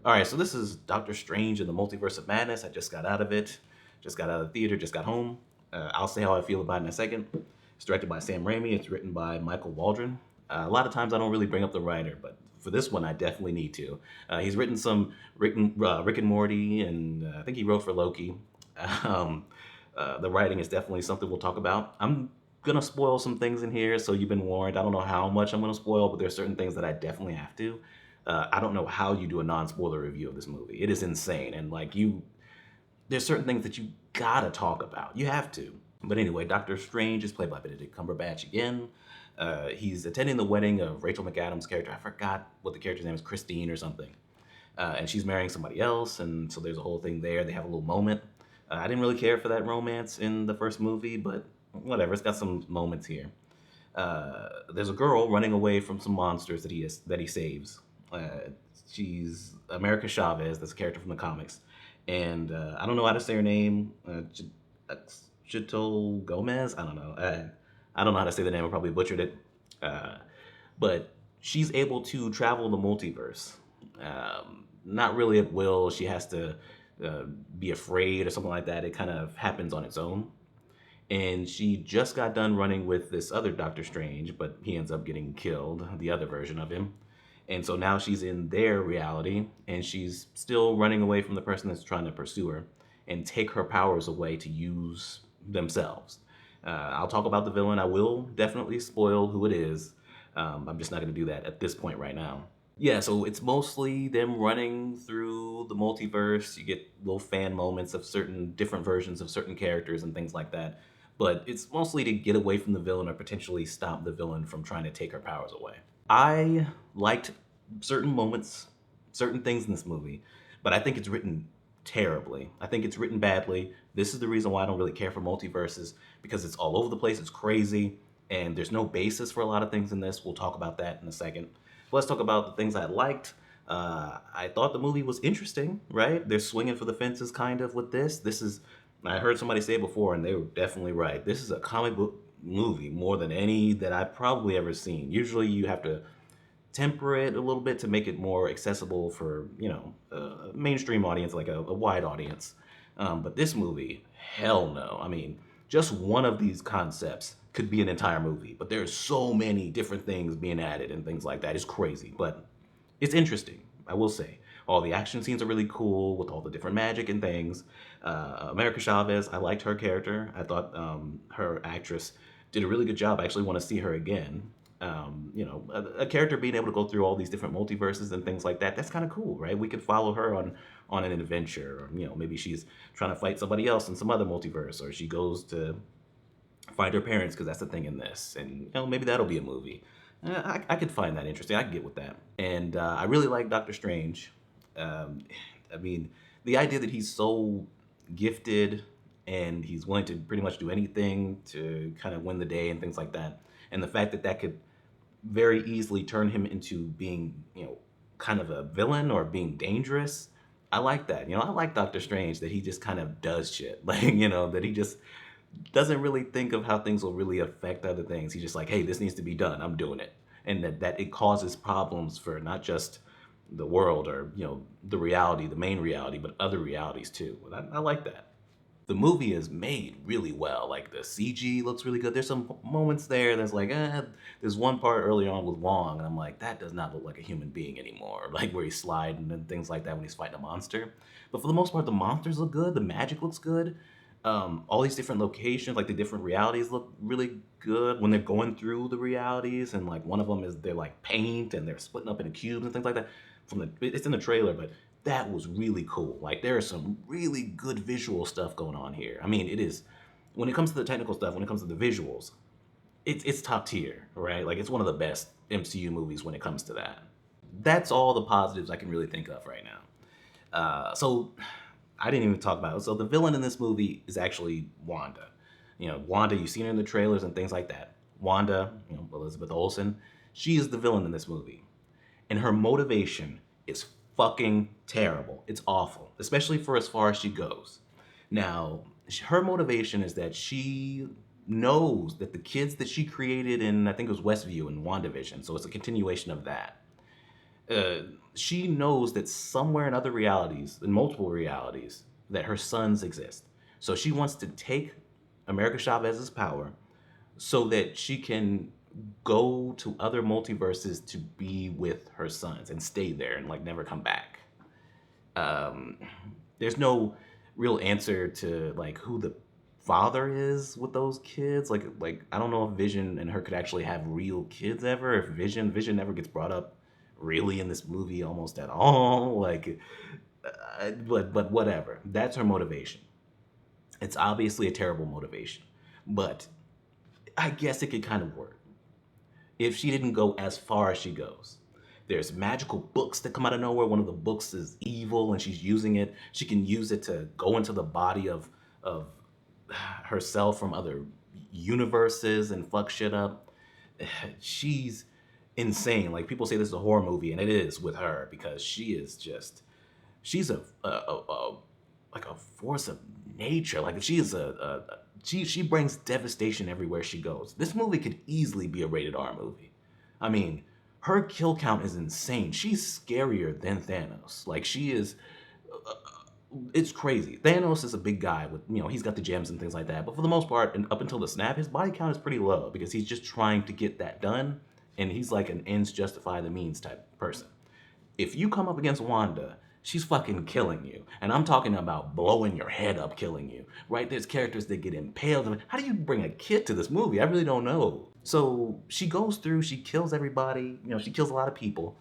All right, so this is Doctor Strange in the Multiverse of Madness. I just got out of it, just got out of the theater, just got home. I'll say how I feel about it in a second. It's directed by Sam Raimi. It's written by Michael Waldron. A lot of times I don't really bring up the writer, but for this one I definitely need to. He's written some Rick and Morty, and I think he wrote for Loki. Um, the writing is definitely something we'll talk about. I'm gonna spoil some things in here, so you've been warned. I don't know how much I'm gonna spoil, but there's certain things that I definitely have to. I don't know how you do a non-spoiler review of this movie. It is insane, and there's certain things that you gotta talk about. You have to. But anyway, Doctor Strange is played by Benedict Cumberbatch again. He's attending the wedding of Rachel McAdams' character. I forgot what the character's name is, Christine or something. And she's marrying somebody else, and so there's a whole thing there. They have a little moment. I didn't really care for that romance in the first movie, but whatever. It's got some moments here. There's a girl running away from some monsters that he saves. Uh, she's America Chavez. That's a character from the comics, and I don't know how to say her name. Chito Gomez. I don't know. I don't know how to say the name. I probably butchered it. Uh, but she's able to travel the multiverse. Not really at will. She has to uh, be afraid or something like that. It kind of happens on its own. And she just got done running with this other Doctor Strange, but he ends up getting killed, the other version of him. And so now she's in their reality, and she's still running away from the person that's trying to pursue her and take her powers away to use themselves. I'll talk about the villain. I will definitely spoil who it is. I'm just not going to do that at this point right now. Yeah, so it's mostly them running through the multiverse. You get little fan moments of certain different versions of certain characters and things like that. But it's mostly to get away from the villain or potentially stop the villain from trying to take her powers away. I liked certain moments, certain things in this movie, but I think it's written terribly. I think it's written badly. This is the reason why I don't really care for multiverses, because it's all over the place, it's crazy, and there's no basis for a lot of things in this. We'll talk about that in a second. Let's talk about the things I liked. I thought the movie was interesting, right? They're swinging for the fences kind of with this. I heard somebody say it before, and they were definitely right. This is a comic book movie more than any that I've probably ever seen. Usually you have to temper it a little bit to make it more accessible for, a mainstream audience, like a wide audience. But this movie, hell no. I mean, just one of these concepts could be an entire movie, but there's so many different things being added and things like that. It's crazy, but it's interesting, I will say. All the action scenes are really cool with all the different magic and things. America Chavez, I liked her character. I thought her actress did a really good job. I actually want to see her again. A character being able to go through all these different multiverses and things like that, that's kind of cool, right? We could follow her on an adventure, or maybe she's trying to fight somebody else in some other multiverse, or she goes to find her parents because that's the thing in this, and maybe that'll be a movie. I could find that interesting. I could get with that. And I really like Doctor Strange. um, I mean, the idea that he's so gifted and he's willing to pretty much do anything to kind of win the day and things like that, and the fact that that could very easily turn him into being, kind of a villain or being dangerous. I like that. I like Doctor Strange that he just kind of does shit. Like, that he just doesn't really think of how things will really affect other things. He's just like, hey, this needs to be done. I'm doing it. And that it causes problems for not just the world or, the reality, the main reality, but other realities too. I like that. The movie is made really well. Like the CG looks really good. There's some moments there that's like, there's one part early on with Wong, and I'm like, that does not look like a human being anymore. Like where he's sliding and things like that when he's fighting a monster. But for the most part, the monsters look good. The magic looks good. All these different locations, like the different realities, look really good when they're going through the realities. And like one of them is they're like paint and they're splitting up into cubes and things like that. It's in the trailer, but that was really cool. Like there is some really good visual stuff going on here. I mean, it is when it comes to the technical stuff, when it comes to the visuals, it's top tier, right? Like it's one of the best MCU movies when it comes to that. That's all the positives I can really think of right now. So I didn't even talk about it. So the villain in this movie is actually Wanda. Wanda, you've seen her in the trailers and things like that. Wanda, Elizabeth Olsen, she is the villain in this movie. And her motivation is fucking terrible. It's awful, especially for as far as she goes. Now, her motivation is that she knows that the kids that she created in, I think it was Westview and WandaVision, so it's a continuation of that. Uh, she knows that somewhere in other realities, in multiple realities, that her sons exist. So she wants to take America Chavez's power so that she can go to other multiverses to be with her sons and stay there and like never come back. Um, there's no real answer to like who the father is with those kids. Like I don't know if Vision and her could actually have real kids ever. If Vision never gets brought up really in this movie almost at all. Like, but whatever. That's her motivation. It's obviously a terrible motivation, but I guess it could kind of work if she didn't go as far as she goes. There's magical books that come out of nowhere. One of the books is evil and she's using it. She can use it to go into the body of herself from other universes and fuck shit up. She's insane. Like people say this is a horror movie, and it is with her because she is just she's a like a force of nature. Like she is she brings devastation everywhere she goes. This movie could easily be a rated R movie. I mean, her kill count is insane. She's scarier than Thanos. Like she is it's crazy. Thanos is a big guy with, he's got the gems and things like that. But for the most part, and up until the snap, his body count is pretty low because he's just trying to get that done. And he's like an ends justify the means type person. If you come up against Wanda, she's fucking killing you. And I'm talking about blowing your head up, killing you, right? There's characters that get impaled. How do you bring a kid to this movie? I really don't know. So she goes through, she kills everybody, she kills a lot of people.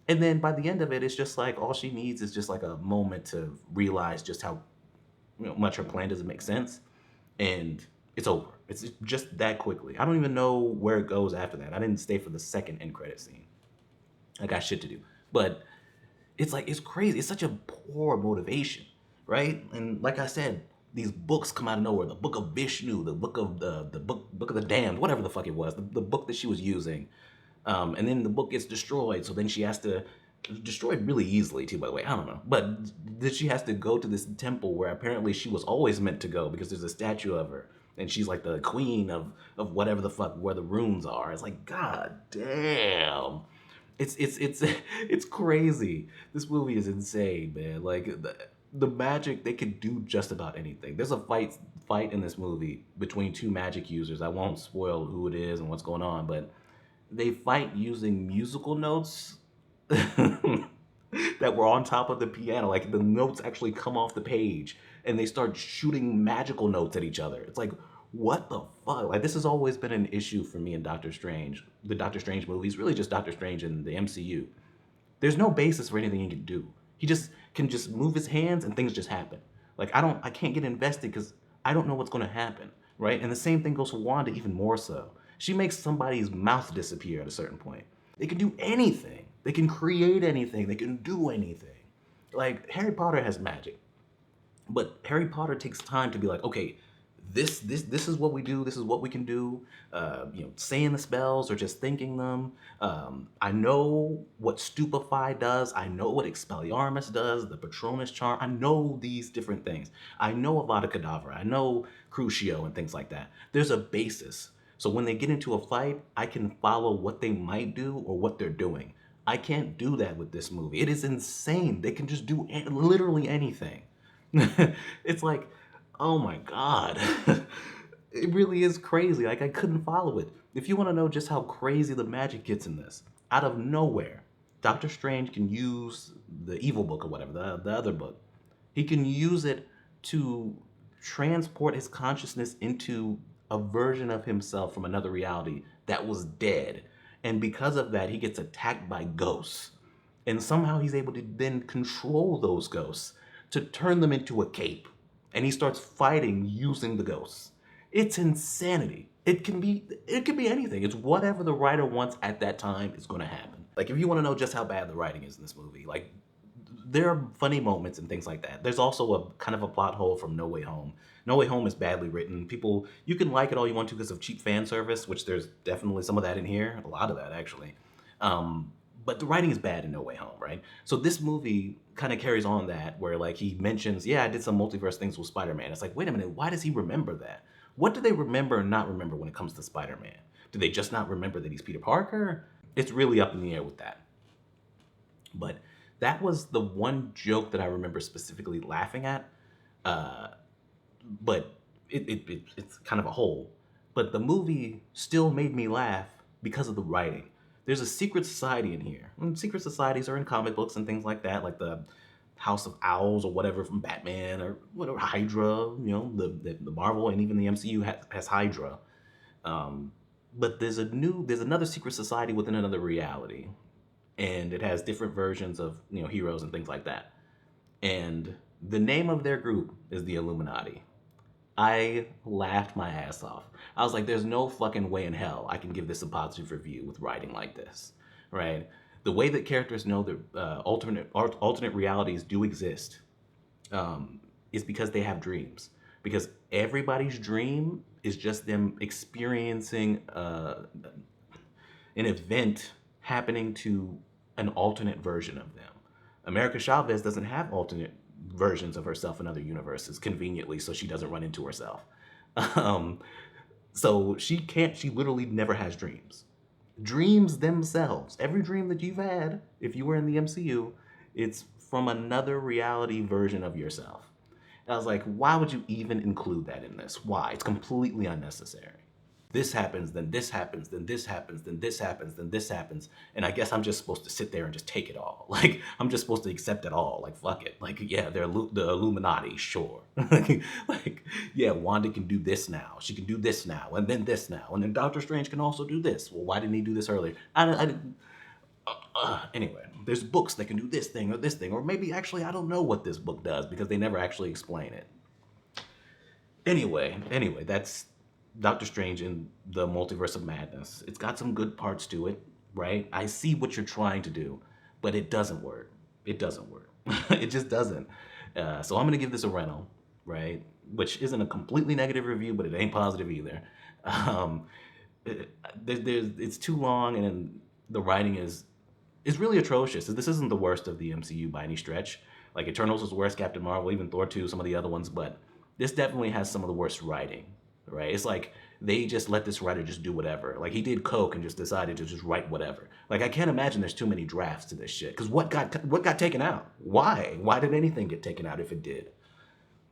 And then by the end of it, it's just like all she needs is just like a moment to realize just how much her plan doesn't make sense. And it's over. It's just that quickly. I don't even know where it goes after that. I didn't stay for the second end credit scene. I got shit to do. But it's like, it's crazy. It's such a poor motivation, right? And like I said, these books come out of nowhere. The book of Vishnu, the book of the book of the damned, whatever the fuck it was, the book that she was using. And then the book gets destroyed. So then she has to destroyed really easily too, by the way. I don't know. But then she has to go to this temple where apparently she was always meant to go because there's a statue of her. And she's like the queen of whatever the fuck where the runes are. It's like, god damn. It's crazy. This movie is insane, man. Like the magic, they could do just about anything. There's a fight in this movie between two magic users. I won't spoil who it is and what's going on, but they fight using musical notes that were on top of the piano. Like the notes actually come off the page and they start shooting magical notes at each other. It's like, what the fuck? Like this has always been an issue for me in Doctor Strange. The Doctor Strange movies, really just Doctor Strange in the MCU. There's no basis for anything he can do. He just can just move his hands and things just happen. Like I can't get invested because I don't know what's gonna happen, right? And the same thing goes for Wanda even more so. She makes somebody's mouth disappear at a certain point. They can do anything. They can create anything. They can do anything. Like Harry Potter has magic, but Harry Potter takes time to be like, okay, this is what we do. This is what we can do. Saying the spells or just thinking them. I know what Stupefy does. I know what Expelliarmus does. The Patronus charm. I know these different things. I know Avada Kedavra. I know Crucio and things like that. There's a basis. So when they get into a fight, I can follow what they might do or what they're doing. I can't do that with this movie. It is insane. They can just do literally anything. It's like, oh my God. It really is crazy. Like I couldn't follow it. If you want to know just how crazy the magic gets in this, out of nowhere, Doctor Strange can use the evil book or whatever, the other book. He can use it to transport his consciousness into a version of himself from another reality that was dead. And because of that, he gets attacked by ghosts. And somehow he's able to then control those ghosts to turn them into a cape. And he starts fighting using the ghosts. It's insanity. It can be anything. It's whatever the writer wants at that time is going to happen. Like if you want to know just how bad the writing is in this movie, like there are funny moments and things like that. There's also a kind of a plot hole from No Way Home. No Way Home is badly written. People, you can like it all you want to because of cheap fan service, which there's definitely some of that in here. A lot of that, actually. But the writing is bad in No Way Home, right? So this movie kind of carries on that, where like he mentions, yeah, I did some multiverse things with Spider-Man. It's like, wait a minute, why does he remember that? What do they remember and not remember when it comes to Spider-Man? Do they just not remember that he's Peter Parker? It's really up in the air with that. But that was the one joke that I remember specifically laughing at. Uh, but it's kind of a hole. But the movie still made me laugh because of the writing. There's a secret society in here. And secret societies are in comic books and things like that, like the House of Owls or whatever from Batman or whatever, Hydra. The Marvel and even the MCU has Hydra. Um, but there's another secret society within another reality, and it has different versions of heroes and things like that. And the name of their group is the Illuminati. I laughed my ass off. I was like, there's no fucking way in hell I can give this a positive review with writing like this, right? The way that characters know that alternate realities do exist is because they have dreams. Because everybody's dream is just them experiencing an event happening to an alternate version of them. America Chavez doesn't have alternate versions of herself in other universes conveniently, so she doesn't run into herself. Um, so she literally never has dreams. Dreams themselves, every dream that you've had, if you were in the MCU, it's from another reality version of yourself. And I was like, why would you even include that in this? Why? It's completely unnecessary. This happens, then this happens, then this happens, then this happens, then this happens. And I guess I'm just supposed to sit there and just take it all. Like, I'm just supposed to accept it all. Like, fuck it. Like, yeah, they're the Illuminati, sure. Like, yeah, Wanda can do this now. She can do this now, and then this now. And then Doctor Strange can also do this. Well, why didn't he do this earlier? I didn't. Anyway, there's books that can do this thing, or maybe actually I don't know what this book does because they never actually explain it. Anyway, that's Doctor Strange in the Multiverse of Madness. It's got some good parts to it, right? I see what you're trying to do, but it doesn't work. It doesn't work. It just doesn't. So I'm gonna give this a rental, right? Which isn't a completely negative review, but it ain't positive either. Um, it's too long, and the writing is really atrocious. This isn't the worst of the MCU by any stretch. Like Eternals was worse, Captain Marvel, even Thor 2, some of the other ones, but this definitely has some of the worst writing, right? It's like they just let this writer just do whatever. Like he did coke and just decided to just write whatever. Like I can't imagine there's too many drafts to this shit. Because what got taken out? Why? Why did anything get taken out if it did?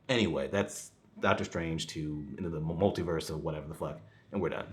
Anyway, that's Doctor Strange to into the multiverse of whatever the fuck, and we're done.